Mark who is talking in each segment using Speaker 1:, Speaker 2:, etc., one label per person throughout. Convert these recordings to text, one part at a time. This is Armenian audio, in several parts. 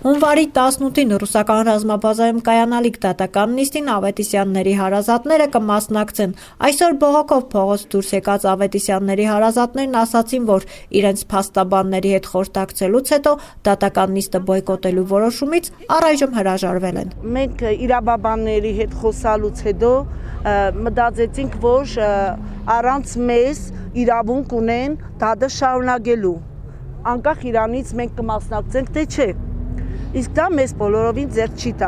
Speaker 1: Հունվարի 18-ին ռուսական ռազմաբազայում կայանալիք դատական նիստին Ավետիսյանների հարազատները կմասնակցեն։ Այսօր բողոքով փողոց դուրս եկած Ավետիսյանների հարազատներն ասացին, որ իրենց փաստաբանների հետ խորհրդակցելուց հետո դատական նիստը բոյկոտելու որոշումից առայժմ հրաժարվել են։
Speaker 2: Մենք իրավաբանների հետ խոսալուց հետո մտածեցինք, որ առանց մեզ իրավունք ունեն դատը շարունակելու։ Անկախ իրանից մենք կմասնակցենք, թե չէ։ Իսկ դա մեզ բոլորովին ձեռք չի տա։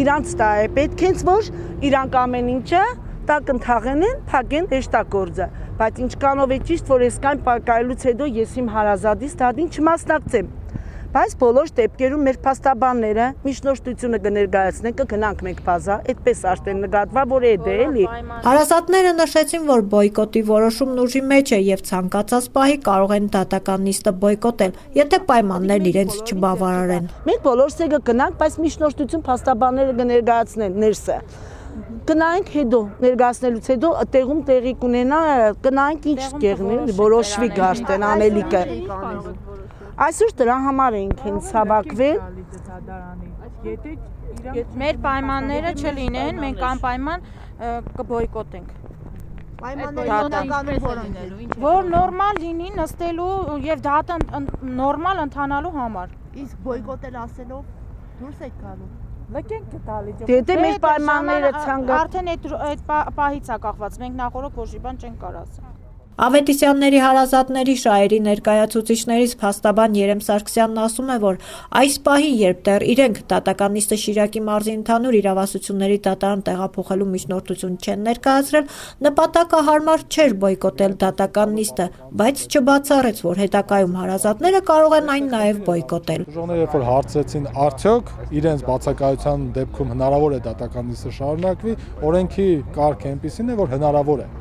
Speaker 2: Իրանց դա է պետք, հենց որ իրանք ամեն ինչը տակ ընթաղեն են, փակեն հեշտագործը։ Բայց ինչքանով է ճիշտ, որ այսքան պարկայելուց հետո ես իմ հարազատից դատին չմասնակցեմ։ Բայց բոլոր դեպքերում մեր փաստաբանները միջնորդությունը կներկայացնեն, կգնանք մենք բազա, այդպես արդեն նկատվա, որ է դե էլի։
Speaker 1: Հարազատները նշեցին, որ բոյկոտի որոշումն ուժի մեջ է եւ ցանկացած պահի կարող են դատական նիստը բոյկոտել, եթե պայմաններն իրենց չբավարարեն։
Speaker 2: Մենք բոլորս կգնանք, բայց միջնորդություն փաստաբանները կներկայացնեն ներսը։ Գնանք հետո, ներկայացնելուց հետո տեղում տեղի կունենա, գնանք ինչ կեղնել, որոշվի գարտեն անելիքը։ Այսօր դրա համար ենք հենց հավաքվել։
Speaker 3: Մեր պայմանները չլինեն, մենք անպայման կբոյկոտենք։ Որ նորմալ լինի նստելու եւ դատը նորմալ ընթանալու համար։
Speaker 4: Իսկ բոյկոտել ասելով դուրս եք գալու։
Speaker 3: Լքենք տալի։
Speaker 2: Դե մեր պայմանները ցանկացած
Speaker 3: արդեն այդ պահից է կախված, մենք նախորդ ոչ մի բան չենք կարող ասել։
Speaker 1: Ավետիսյանների հարազատների շահերի ներկայացուցիչներից փաստաբան Երեմ Սարգսյանն ասում է, որ այս պահի, երբ դեռ իրենք դատական նիստը Շիրակի մարզի ընդհանուր իրավասությունների դատարան տեղափոխելու միջնորդություն չեն ներկայացրել, նպատակը հարմար չէր բոյկոտել դատական նիստը, բայց չբացառեց, որ հետագայում հարազատները կարող են այն նաև բոյկոտել։
Speaker 5: Ուժողները երբ որ հարցրեցին, արդյոք իրենց բացակայության դեպքում հնարավոր է դատական նիստը շարունակվի, օրենքի կարգը այնպիսին է, որ հնարավոր է։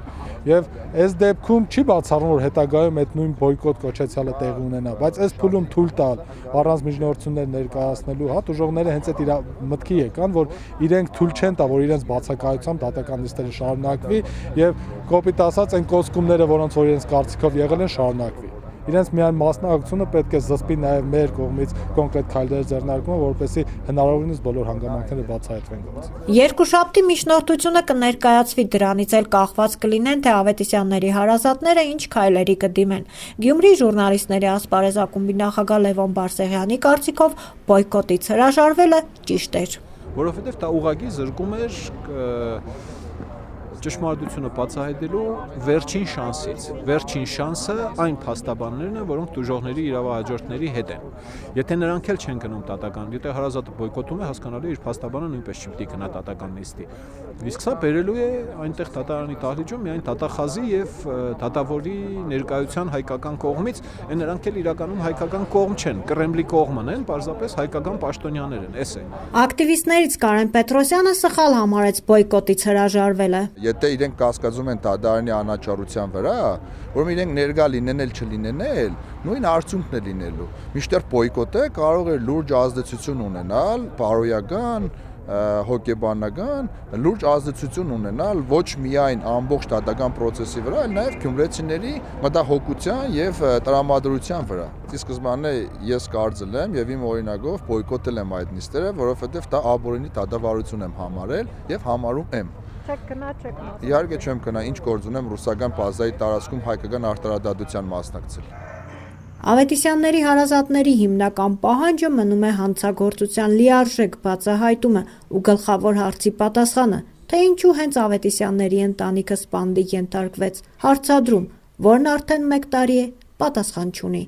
Speaker 5: Եվ այս դեպքում չի բացառում, որ հետագայում այդ նույն բոյկոտ կոչեցյալը տեղի ունենա, բայց այս փուլում թույլ տալ առանց միջնորդություններ ներկայացնելու ուժողները հենց այդ մտքի եկան, որ իրենք թույլ չեն տա, որ իրենց բացակայությամբ դատական նիստերը շարունակվի եւ կոպիտ ասած այն կոստումները, որոնց որ իրենց կարծիքով եղել են, շարունակվի։ Իրենց միայն մասնակցությունը պետք է զսպի նաև մեր կողմից կոնկրետ քայլեր ձեռնարկումը, որպեսզի հնարավորինս բոլոր հանգամանքները բացահայտվեն գործ։
Speaker 1: Երկուշաբթի միջնորդությունը կներկայացվի, դրանից էլ կախված կլինեն, թե Ավետիսյանների հարազատները ինչ քայլերի կդիմեն։ Գյումրի ժուրնալիստների ասպարեզ ակումբի նախագահ Լևոն Բարսեղյանի կարծիքով բոյկոտից հրաժարվելը ճիշտ էր։
Speaker 6: Որովհետև դա ուղղակի զրկում էր ճշմարտությունը բացահայտելու վերջին շանսից։ Վերջին շանսը այն փաստաբաններն են, որոնք դժողների իրավահաջորդների հետ են։ Եթե նրանք էլ չեն գնում դատական, եթե հարազատը բոյկոտում է, հասկանալի իր փաստաբանը նույնպես չպետք է գնա դատական նիստի։ Իսկ սա բերելու է այնտեղ դատարանի դահլիճում միայն դատախազի եւ դատավորի ներկայության հայկական կողմից, այն նրանք էլ իրականում հայկական կողմ չեն, Կրեմլի կողմն են, պարզապես հայկական պաշտոնյաներ են, էս է։
Speaker 1: Ակտիվիստներից Կարեն Պետրոսյանը սխալ համարեց բոյկոտից հրաժարվելը։
Speaker 7: Եթե իրենք կասկածում են դատարանի անաչառության վրա, որում իրենք ներկա լինեն էլ չլինեն էլ, նույն արդյունքն է լինելու։ Մինչդեռ բոյկոտը կարող է լուրջ ազդեցություն ունենալ, բարոյական, հոգեբանական, լուրջ ազդեցություն ունենալ ոչ միայն ամբողջ դատական process-ի վրա, այլ նաև գյումրեցիների մտահոգության եւ տրամադրության վրա։ Ի սկզբանե ես կարծել եմ եւ իմ օրինակով բոյկոտել եմ այդ նիստերը, որովհետեւ դա ապօրինի դատավարություն եմ համարել եւ համարում եմ։ Իհարկե չեմ գնա, ինչ գործ ունեմ ռուսական բազայի տարածքում հայկական արտարադատության մասնակցել։
Speaker 1: Ավետիսյանների հարազատների հիմնական պահանջը մնում է հանցագործության լիարժեք բացահայտումը ու գլխավոր հարցի պատասխանը, թե ինչու հենց Ավետիսյանների ընտանիքը սպանդի ենթարկվեց, հարցադրում, որն արդեն 1 տարի է պատասխան չունի։